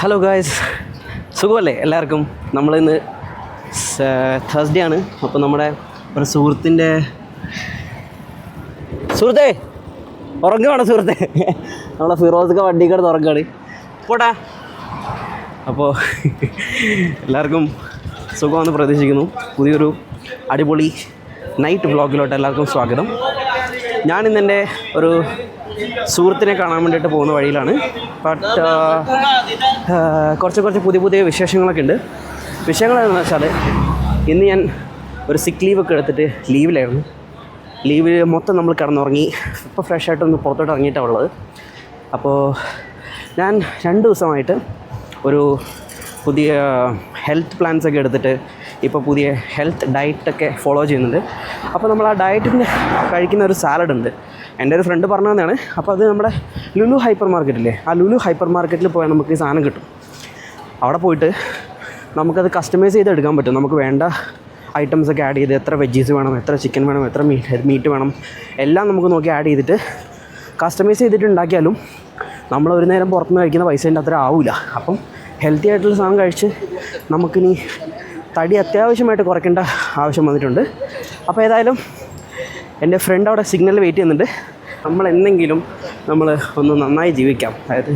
Hello guys, സുഖമല്ലേ എല്ലാവർക്കും? നമ്മളിന്ന് തേഴ്സ്ഡേ ആണ്. അപ്പോൾ നമ്മുടെ ഒരു സുഹൃത്തേ ഉറങ്ങുവാണ് സുഹൃത്തെ. നമ്മളെ ഫിറോസ്ക വണ്ടിക്കടന്ന് ഉറങ്ങുകയാണ് പോട്ടെ. അപ്പോൾ എല്ലാവർക്കും സുഖമെന്ന് പ്രതീക്ഷിക്കുന്നു. പുതിയൊരു അടിപൊളി നൈറ്റ് വ്ളോഗിലോട്ട് എല്ലാവർക്കും സ്വാഗതം. ഞാനിന്നെൻ്റെ ഒരു സുഹൃത്തിനെ കാണാൻ വേണ്ടിയിട്ട് പോകുന്ന വഴിയിലാണ്. ബട്ട് കുറച്ച് പുതിയ വിശേഷങ്ങളൊക്കെ ഉണ്ട്. വിഷയങ്ങൾ എന്താണെന്ന് വെച്ചാൽ, ഇന്ന് ഞാൻ ഒരു സിക്ക് ലീവൊക്കെ എടുത്തിട്ട് ലീവിലായിരുന്നു. ലീവിൽ മൊത്തം നമ്മൾ കിടന്നുറങ്ങി. ഇപ്പോൾ ഫ്രഷായിട്ടൊന്ന് പുറത്തോട്ട് ഇറങ്ങിയിട്ടാണ് ഉള്ളത്. അപ്പോൾ ഞാൻ 2 ദിവസമായിട്ട് ഒരു പുതിയ ഹെൽത്ത് പ്ലാൻസൊക്കെ എടുത്തിട്ട് ഇപ്പോൾ പുതിയ ഹെൽത്ത് ഡയറ്റൊക്കെ ഫോളോ ചെയ്യുന്നുണ്ട്. അപ്പോൾ നമ്മൾ ആ ഡയറ്റിന് കഴിക്കുന്ന ഒരു സാലഡ് ഉണ്ട്. എൻ്റെ ഒരു ഫ്രണ്ട് പറഞ്ഞു തന്നെയാണ്. അപ്പോൾ അത് നമ്മുടെ ലുലു ഹൈപ്പർ മാർക്കറ്റില്ലേ, ആ ലുലു ഹൈപ്പർ മാർക്കറ്റിൽ പോയാൽ നമുക്ക് ഈ സാധനം കിട്ടും. അവിടെ പോയിട്ട് നമുക്കത് കസ്റ്റമൈസ് ചെയ്ത് എടുക്കാൻ പറ്റും. നമുക്ക് വേണ്ട ഐറ്റംസൊക്കെ ആഡ് ചെയ്ത്, എത്ര വെജീസ് വേണം, എത്ര ചിക്കൻ വേണം, എത്ര മീറ്റ് വേണം, എല്ലാം നമുക്ക് നോക്കി ആഡ് ചെയ്തിട്ട് കസ്റ്റമൈസ് ചെയ്തിട്ട് ഉണ്ടാക്കിയാലും നമ്മൾ ഒരു നേരം പുറത്തുനിന്ന് കഴിക്കുന്ന പൈസേൻ്റെ അത്ര ആവില്ല. അപ്പം ഹെൽത്തി ആയിട്ടുള്ള സാധനം കഴിച്ച് നമുക്കിനി തടി അത്യാവശ്യമായിട്ട് കുറയ്ക്കേണ്ട ആവശ്യം വന്നിട്ടുണ്ട്. അപ്പോൾ ഏതായാലും എൻ്റെ ഫ്രണ്ട് അവിടെ സിഗ്നലിൽ വെയിറ്റ് ചെയ്യുന്നുണ്ട്. നമ്മൾ ഒന്ന് നന്നായി ജീവിക്കാം, അതായത്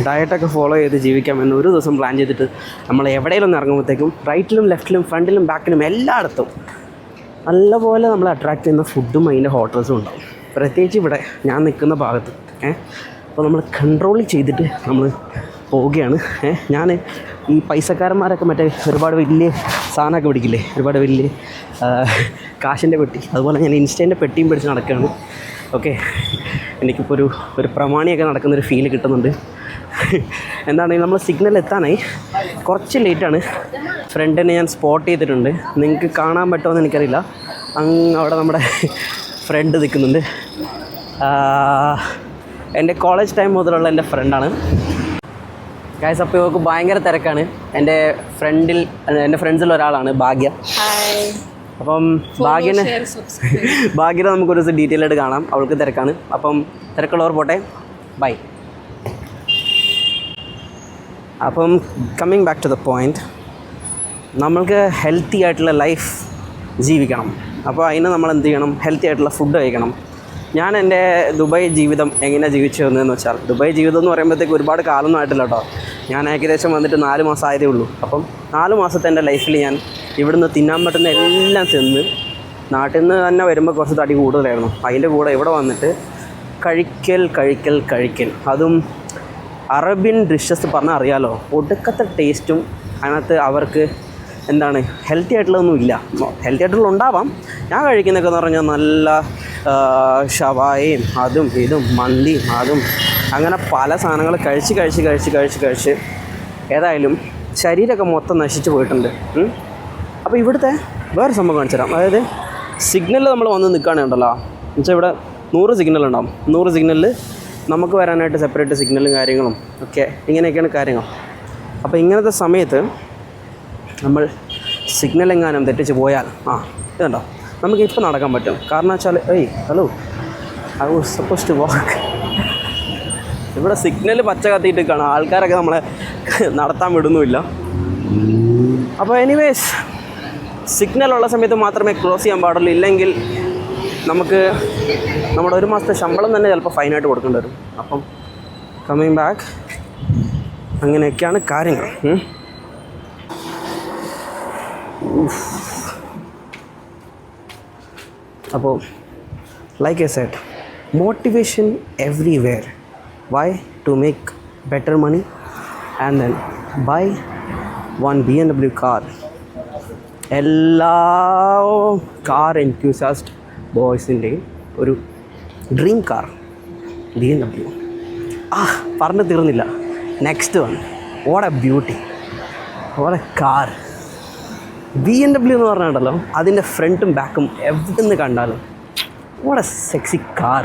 ഡയറ്റൊക്കെ ഫോളോ ചെയ്ത് ജീവിക്കാം എന്ന് ഒരു ദിവസം പ്ലാൻ ചെയ്തിട്ട് നമ്മൾ എവിടെയെങ്കിലും ഒന്ന് ഇറങ്ങുമ്പോഴത്തേക്കും റൈറ്റിലും ലെഫ്റ്റിലും ഫ്രണ്ടിലും ബാക്കിലും എല്ലായിടത്തും നല്ലപോലെ നമ്മളെ അട്രാക്റ്റ് ചെയ്യുന്ന ഫുഡും അതിൻ്റെ ഹോട്ടൽസും ഉണ്ടാവും. പ്രത്യേകിച്ച് ഇവിടെ ഞാൻ നിൽക്കുന്ന ഭാഗത്ത്. അപ്പോൾ നമ്മൾ കൺട്രോൾ ചെയ്തിട്ട് നമ്മൾ പോവുകയാണ്. ഞാൻ ഈ പൈസക്കാരന്മാരൊക്കെ മറ്റേ ഒരുപാട് വലിയ സാധനമൊക്കെ പിടിക്കില്ലേ, ഒരുപാട് വലിയ കാശിൻ്റെ പെട്ടി, അതുപോലെ ഞാൻ ഇൻസ്റ്റേൻ്റെ പെട്ടിയും പിടിച്ച് നടക്കുകയാണ്. ഓക്കെ, എനിക്കിപ്പോൾ ഒരു പ്രമാണിയൊക്കെ നടക്കുന്നൊരു ഫീൽ കിട്ടുന്നുണ്ട്. എന്താണെങ്കിലും നമ്മൾ സിഗ്നൽ എത്താനായി കുറച്ച് ലേറ്റാണ്. ഫ്രണ്ടിനെ ഞാൻ സ്പോട്ട് ചെയ്തിട്ടുണ്ട്. നിങ്ങൾക്ക് കാണാൻ പറ്റുമോ എന്ന് എനിക്കറിയില്ല. അവിടെ നമ്മുടെ ഫ്രണ്ട് നിൽക്കുന്നുണ്ട്. എൻ്റെ കോളേജ് ടൈം മുതലുള്ള എൻ്റെ ഫ്രണ്ടാണ് ഗൈസ്. അപ്പോൾ ഇവർക്ക് ഭയങ്കര തിരക്കാണ്. എൻ്റെ ഫ്രണ്ട്സിൽ ഒരാളാണ് ഭാഗ്യ. അപ്പം ഭാഗ്യനെ നമുക്കൊരു ദിവസം ഡീറ്റെയിൽ ആയിട്ട് കാണാം. അവൾക്ക് തിരക്കാണ്. അപ്പം തിരക്കുള്ളവർ പോട്ടെ, ബൈ. അപ്പം coming back to the point, നമ്മൾക്ക് ഹെൽത്തി ആയിട്ടുള്ള ലൈഫ് ജീവിക്കണം. അപ്പോൾ അതിന് നമ്മൾ എന്ത് ചെയ്യണം? ഹെൽത്തി ആയിട്ടുള്ള ഫുഡ് കഴിക്കണം. ഞാൻ എൻ്റെ ദുബായ് ജീവിതം എങ്ങനെയാണ് ജീവിച്ചു വന്നതെന്ന് വെച്ചാൽ, ദുബായ് ജീവിതം എന്ന് പറയുമ്പോഴത്തേക്ക് ഒരുപാട് കാലമൊന്നും ആയിട്ടില്ല കേട്ടോ. ഞാൻ ഏകദേശം വന്നിട്ട് 4 മാസം ആയതേ ഉള്ളൂ. അപ്പം 4 മാസത്തെ എൻ്റെ ലൈഫിൽ ഞാൻ ഇവിടുന്ന് തിന്നാൻ പറ്റുന്ന എല്ലാം തിന്ന്, നാട്ടിൽ നിന്ന് തന്നെ വരുമ്പോൾ കുറച്ച് തടി കൂടുതലായിരുന്നു. അതിൻ്റെ കൂടെ ഇവിടെ വന്നിട്ട് കഴിക്കൽ, അതും അറേബ്യൻ ഡിഷസ് പറഞ്ഞാൽ അറിയാലോ, ഒടുക്കത്തെ ടേസ്റ്റും. അതിനകത്ത് അവർക്ക് എന്താണ് ഹെൽത്തി ആയിട്ടുള്ളതൊന്നും ഇല്ല. ഹെൽത്തി ആയിട്ടുള്ള ഉണ്ടാവാം. ഞാൻ കഴിക്കുന്നതൊക്കെ എന്ന് പറഞ്ഞാൽ നല്ല ഷവായും അതും ഇതും മന്തിയും അതും അങ്ങനെ പല സാധനങ്ങൾ കഴിച്ച് ഏതായാലും ശരീരമൊക്കെ മൊത്തം നശിച്ചു പോയിട്ടുണ്ട്. അപ്പോൾ ഇവിടുത്തെ വേറെ സംഭവം കാണിച്ചു തരാം. അതായത് സിഗ്നലിൽ നമ്മൾ വന്ന് നിൽക്കുകയാണെന്നുണ്ടല്ലോ, എന്നുവെച്ചാൽ ഇവിടെ 100 സിഗ്നൽ ഉണ്ടാവും. 100 സിഗ്നലിൽ നമുക്ക് വരാനായിട്ട് സെപ്പറേറ്റ് സിഗ്നലും കാര്യങ്ങളും ഒക്കെ, ഇങ്ങനെയൊക്കെയാണ് കാര്യങ്ങൾ. അപ്പോൾ ഇങ്ങനത്തെ സമയത്ത് നമ്മൾ സിഗ്നൽ എങ്ങാനും തെറ്റിച്ച് പോയാൽ ഇതുണ്ടോ, നമുക്കിപ്പോൾ നടക്കാൻ പറ്റും. കാരണം വെച്ചാൽ hello, I was suppose to walk. ഇവിടെ സിഗ്നൽ പച്ച കത്തിയിട്ട് കാണാം, ആൾക്കാരൊക്കെ നമ്മളെ നടത്താൻ വിടുന്നുമില്ല. അപ്പോൾ എനിവേസ്, സിഗ്നലുള്ള സമയത്ത് മാത്രമേ ക്രോസ് ചെയ്യാൻ പാടുള്ളൂ. ഇല്ലെങ്കിൽ നമുക്ക് നമ്മുടെ 1 മാസത്തെ ശമ്പളം തന്നെ ചിലപ്പോൾ ഫൈനായിട്ട് കൊടുക്കേണ്ടി വരും. അപ്പം കമ്മിങ് ബാക്ക്, അങ്ങനെയൊക്കെയാണ് കാര്യങ്ങൾ. അപ്പോൾ like I said, motivation everywhere. Why? To make better money and then buy one BMW car. എല്ലാ കാർ എൻത്യൂസിയാസ്റ്റ് ബോയ്സിൻ്റെയും ഒരു ഡ്രീം കാർ BMW. പറഞ്ഞു തീർന്നില്ല. Next one, what A beauty, what A car. BMW എന്ന് പറഞ്ഞിട്ടുണ്ടല്ലോ, അതിൻ്റെ ഫ്രണ്ടും ബാക്കും എവിടെ നിന്ന് കണ്ടാലും വാട്ട് എ സെക്സി കാർ.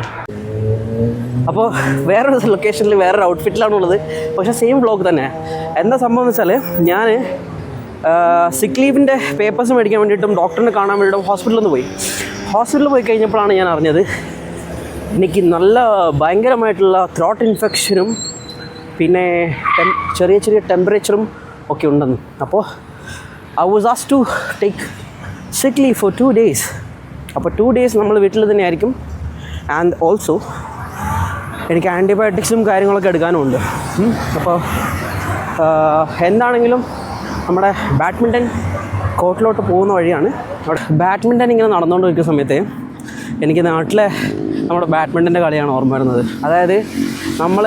അപ്പോൾ വേറൊരു ലൊക്കേഷനിൽ വേറൊരു ഔട്ട്ഫിറ്റിലാണുള്ളത്, പക്ഷേ സെയിം വ്ളോഗ് തന്നെ. എന്താ സംഭവം എന്ന് വെച്ചാൽ, ഞാൻ സിക്ക് ലീവിൻ്റെ പേപ്പേഴ്സ് മേടിക്കാൻ വേണ്ടിയിട്ടും ഡോക്ടറിനെ കാണാൻ വേണ്ടിയിട്ടും ഹോസ്പിറ്റലിൽ പോയി കഴിഞ്ഞപ്പോഴാണ് ഞാൻ അറിഞ്ഞത് എനിക്ക് നല്ല ഭയങ്കരമായിട്ടുള്ള ത്രോട്ട് ഇൻഫെക്ഷനും പിന്നെ ചെറിയ ചെറിയ ടെമ്പറേച്ചറും ഒക്കെ ഉണ്ടെന്ന്. അപ്പോൾ I was asked to take sick leave for 2 days. അപ്പോൾ 2 days നമ്മൾ വീട്ടിൽ തന്നെ ആയിരിക്കും. ആൻഡ് ഓൾസോ എനിക്ക് ആൻറ്റിബയോട്ടിക്സും കാര്യങ്ങളൊക്കെ എടുക്കാനുമുണ്ട്. അപ്പോൾ എന്താണെങ്കിലും നമ്മുടെ ബാഡ്മിൻ്റൺ കോർട്ടിലോട്ട് പോകുന്ന വഴിയാണ്. അവിടെ ബാഡ്മിൻ്റൺ ഇങ്ങനെ നടന്നുകൊണ്ടിരിക്കുന്ന സമയത്ത് എനിക്ക് നാട്ടിലെ നമ്മുടെ ബാഡ്മിൻ്റൻ്റെ കളിയാണ് ഓർമ്മ വരുന്നത്. അതായത് നമ്മൾ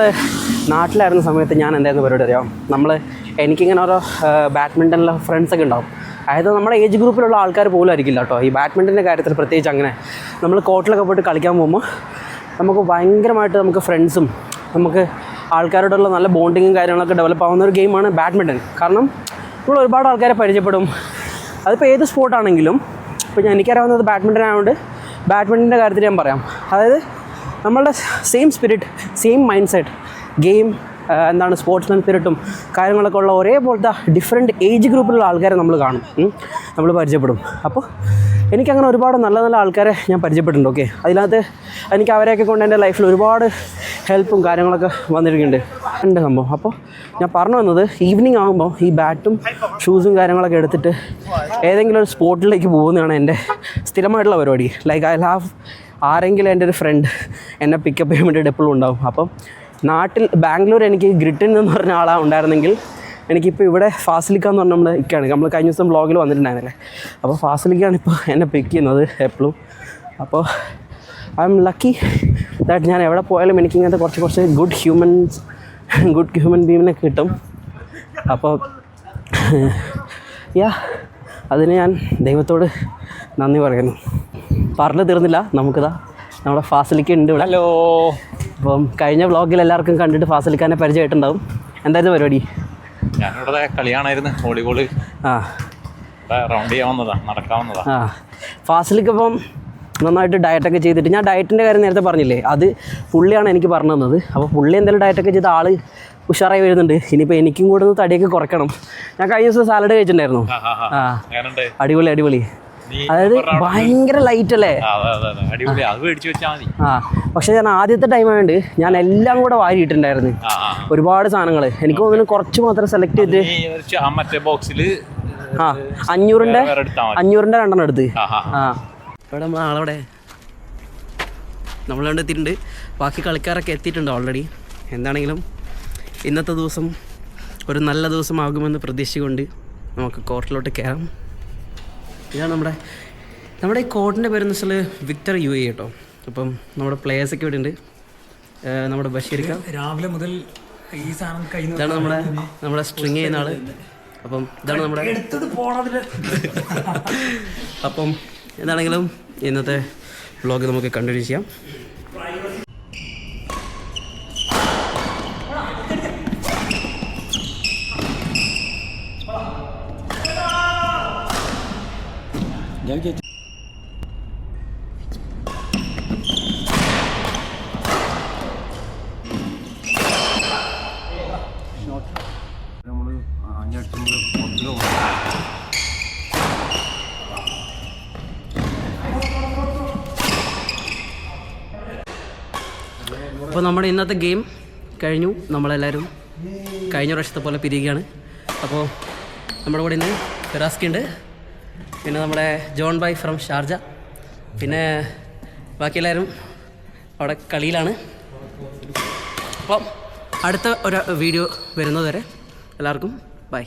നാട്ടിലായിരുന്ന സമയത്ത് ഞാൻ എന്തായിരുന്നു പരിപാടി അറിയാം, എനിക്കിങ്ങനെ ഓരോ ബാഡ്മിൻ്റണിലെ ഫ്രണ്ട്സൊക്കെ ഉണ്ടാവും. അതായത് നമ്മുടെ ഏജ് ഗ്രൂപ്പിലുള്ള ആൾക്കാർ പോലും ആയിരിക്കില്ല കേട്ടോ. ഈ ബാഡ്മിൻ്റൻ്റെ കാര്യത്തിൽ പ്രത്യേകിച്ച് അങ്ങനെ നമ്മൾ കോർട്ടിലൊക്കെ പോയിട്ട് കളിക്കാൻ പോകുമ്പോൾ നമുക്ക് ഭയങ്കരമായിട്ട് നമുക്ക് ഫ്രണ്ട്സും നമുക്ക് ആൾക്കാരോടുള്ള നല്ല ബോണ്ടിങ്ങും കാര്യങ്ങളൊക്കെ ഡെവലപ്പ് ആവുന്ന ഒരു ഗെയിമാണ് ബാഡ്മിൻ്റൺ. കാരണം നമ്മൾ ഒരുപാട് ആൾക്കാരെ പരിചയപ്പെടും. അതിപ്പോൾ ഏത് സ്പോർട്ടാണെങ്കിലും, ഇപ്പോൾ എനിക്കറിയാവുന്നത് ബാഡ്മിൻ്റൺ ആയതുകൊണ്ട് ബാഡ്മിൻ്റൻ്റെ കാര്യത്തിൽ ഞാൻ പറയാം. അതായത് നമ്മളുടെ same spirit, same mindset, game sportsman സ്പിരിറ്റും കാര്യങ്ങളൊക്കെ ഉള്ള ഒരേപോലത്തെ ഡിഫറെൻറ്റ് ഏജ് ഗ്രൂപ്പിലുള്ള ആൾക്കാരെ നമ്മൾ കാണും, നമ്മൾ പരിചയപ്പെടും. അപ്പോൾ എനിക്കങ്ങനെ ഒരുപാട് നല്ല നല്ല ആൾക്കാരെ ഞാൻ പരിചയപ്പെട്ടിട്ടുണ്ട്. ഓക്കെ, അതിനകത്ത് എനിക്ക് അവരെയൊക്കെ കൊണ്ട് എൻ്റെ ലൈഫിൽ ഒരുപാട് ഹെൽപ്പും കാര്യങ്ങളൊക്കെ വന്നിരിക്കുന്നുണ്ട് സംഭവം. അപ്പോൾ ഞാൻ പറഞ്ഞു വന്നത്, ഈവനിങ് ആകുമ്പോൾ ഈ ബാറ്റും ഷൂസും കാര്യങ്ങളൊക്കെ എടുത്തിട്ട് ഏതെങ്കിലും ഒരു സ്പോട്ടിലേക്ക് പോകുന്നതാണ് എൻ്റെ സ്ഥിരമായിട്ടുള്ള പരിപാടി. ലൈക്ക് ഐ ഹാവ് ആരെങ്കിലും എൻ്റെ ഒരു ഫ്രണ്ട് എന്നെ പിക്കപ്പ് ചെയ്യാൻ വേണ്ടിയിട്ട് എപ്പോഴും ഉണ്ടാവും. അപ്പം നാട്ടിൽ ബാംഗ്ലൂർ എനിക്ക് ഗ്രിറ്റിൻ എന്ന് പറഞ്ഞ ആളാണ് ഉണ്ടായിരുന്നെങ്കിൽ എനിക്കിപ്പോൾ ഇവിടെ ഫാസിലിക്ക എന്ന് പറഞ്ഞാൽ നമ്മൾ കഴിഞ്ഞ ദിവസം വ്ളോഗിൽ വന്നിട്ടുണ്ടായിരുന്നില്ലേ, അപ്പോൾ ഫാസിലിക്കയാണ് ഇപ്പോൾ എന്നെ പിക്ക് ചെയ്യുന്നത് എപ്പോഴും. അപ്പോൾ ഐ എം ലക്കി ദാറ്റ് ഞാൻ എവിടെ പോയാലും എനിക്കിങ്ങനത്തെ കുറച്ച് ഗുഡ് ഹ്യൂമൻ ബീങ്ങിനെ കിട്ടും. അപ്പോൾ അതിന് ഞാൻ ദൈവത്തോട് നന്ദി പറയുന്നു. പറഞ്ഞു തീർന്നില്ല, നമുക്കിതാ നമ്മുടെ ഫാസിലിക്ക ഉണ്ട് ഇവിടെ. ഹലോ. അപ്പം കഴിഞ്ഞ വ്ളോഗിൽ എല്ലാവർക്കും കണ്ടിട്ട് ഫാസിലിക്കാനെ പരിചയമായിട്ടുണ്ടാവും. എന്തായിരുന്നു പരിപാടി? ഞാനിവിടെ കളിയാണായിരുന്നു, വോളിബോള്. റൗണ്ട് ചെയ്യാവുന്നതാ, നടക്കാവുന്നതാ. ഫാസിലിക്ക ഇപ്പം നന്നായിട്ട് ഡയറ്റൊക്കെ ചെയ്തിട്ട്, ഞാൻ ഡയറ്റിൻ്റെ കാര്യം നേരത്തെ പറഞ്ഞില്ലേ, അത് പുള്ളിയാണ് എനിക്ക് പറഞ്ഞു തന്നത്. അപ്പോൾ പുള്ളി എന്തായാലും ഡയറ്റൊക്കെ ചെയ്ത് ആൾ ഉഷാറായി വരുന്നുണ്ട്. ഇനിയിപ്പോൾ എനിക്കും കൂടെ ഒന്ന് തടിയൊക്കെ കുറയ്ക്കണം. ഞാൻ കഴിഞ്ഞ ദിവസം സാലഡ് കഴിച്ചിട്ടുണ്ടായിരുന്നു. അടിപൊളി. അതായത് ഭയങ്കര ലൈറ്റ് അല്ലേ? പക്ഷെ ഞാൻ ആദ്യത്തെ ടൈം ആയതുകൊണ്ട് ഞാൻ എല്ലാം കൂടെ വാരിയിട്ടുണ്ടായിരുന്നു, ഒരുപാട് സാധനങ്ങൾ. എനിക്ക് തോന്നുന്നു കുറച്ച് മാത്രം സെലക്ട് ചെയ്തിട്ട് 500-ന്റെ 2 എടുത്ത്. ഇവിടെ ആളവിടെ നമ്മളവിടെ എത്തിയിട്ടുണ്ട്. ബാക്കി കളിക്കാരൊക്കെ എത്തിയിട്ടുണ്ട് ഓൾറെഡി. എന്താണെങ്കിലും ഇന്നത്തെ ദിവസം ഒരു നല്ല ദിവസമാകുമെന്ന് പ്രതീക്ഷിച്ചുകൊണ്ട് നമുക്ക് കോർട്ടിലോട്ട് കയറാം. ഇതാണ് നമ്മുടെ ഈ കോർട്ടിൻ്റെ പേരെന്ന് വെച്ചാൽ വിക്ടർ UAE കേട്ടോ. അപ്പം നമ്മുടെ പ്ലേയേഴ്സൊക്കെ ഇവിടെ ഉണ്ട്. നമ്മുടെ ബഷീർക്ക രാവിലെ മുതൽ ഈ സാധനം കഴിഞ്ഞു. ഇതാണ് നമ്മുടെ സ്ട്രിങ് ചെയ്യുന്ന ആള്. അപ്പം ഇതാണ് നമ്മുടെ അപ്പം എന്താണെങ്കിലും ഇന്നത്തെ വ്ളോഗ് നമുക്ക് കണ്ടിന്യൂ ചെയ്യാം. അപ്പോൾ നമ്മുടെ ഇന്നത്തെ ഗെയിം കഴിഞ്ഞു. നമ്മളെല്ലാവരും കഴിഞ്ഞ പ്രാവശ്യത്തെ പോലെ പിരിയുകയാണ്. അപ്പോൾ നമ്മുടെ കൂടെ ഇന്ന് ഫിറാസ്കി ഉണ്ട്, പിന്നെ നമ്മുടെ ജോൺ ബൈ ഫ്രം ഷാർജ, പിന്നെ ബാക്കിയെല്ലാവരും അവിടെ കളിയിലാണ്. അപ്പം അടുത്ത ഒരു വീഡിയോ വരുന്നതുവരെ എല്ലാവർക്കും ബൈ.